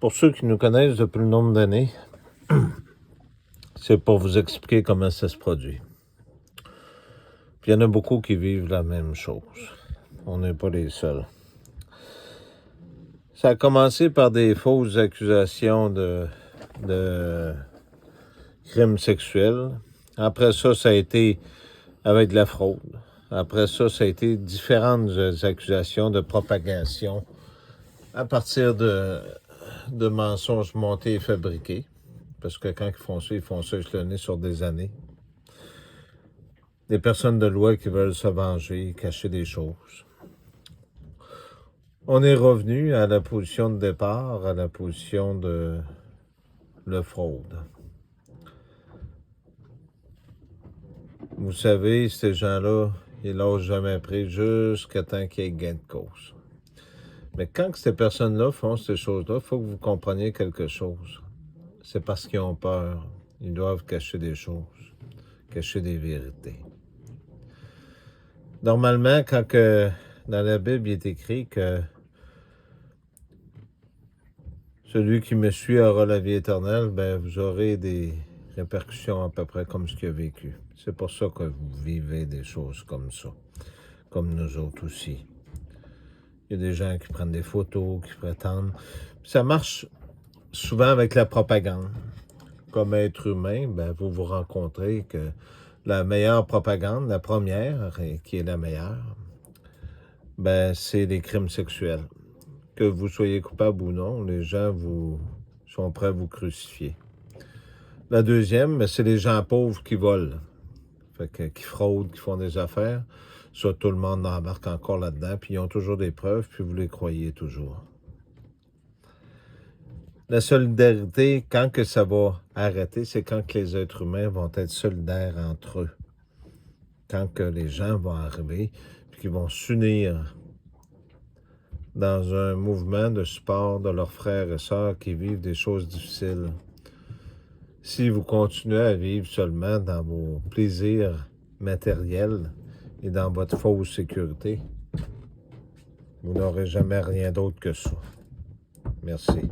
Pour ceux qui nous connaissent depuis le nombre d'années, c'est pour vous expliquer comment ça se produit. Puis il y en a beaucoup qui vivent la même chose. On n'est pas les seuls. Ça a commencé par des fausses accusations de crimes sexuels. Après ça, ça a été avec de la fraude. Après ça, ça a été différentes accusations de propagation à partir de mensonges montés et fabriqués. Parce que quand ils font ça échelonner sur des années. Des personnes de loi qui veulent se venger, cacher des choses. On est revenu à la position de départ, à la position de la fraude. Vous savez, ces gens-là, ils lâchent jamais pris jusqu'à temps qu'il y ait gain de cause. Mais quand ces personnes-là font ces choses-là, il faut que vous compreniez quelque chose. C'est parce qu'ils ont peur. Ils doivent cacher des choses, cacher des vérités. Normalement, quand dans la Bible, il est écrit que celui qui me suit aura la vie éternelle, ben vous aurez des répercussions à peu près comme ce qu'il a vécu. C'est pour ça que vous vivez des choses comme ça, comme nous autres aussi. Il y a des gens qui prennent des photos, qui prétendent. Ça marche souvent avec la propagande. Comme être humain, ben vous vous rencontrez que la meilleure propagande, la première, et qui est la meilleure, ben c'est les crimes sexuels. Que vous soyez coupable ou non, les gens sont prêts à vous crucifier. La deuxième, ben, c'est les gens pauvres qui volent, qui fraudent, qui font des affaires. Ça, tout le monde embarque encore là-dedans, puis ils ont toujours des preuves, puis vous les croyez toujours. La solidarité, quand que ça va arrêter, c'est quand que les êtres humains vont être solidaires entre eux. Quand que les gens vont arriver, puis qu'ils vont s'unir dans un mouvement de support de leurs frères et sœurs qui vivent des choses difficiles. Si vous continuez à vivre seulement dans vos plaisirs matériels et dans votre fausse sécurité, vous n'aurez jamais rien d'autre que ça. Merci.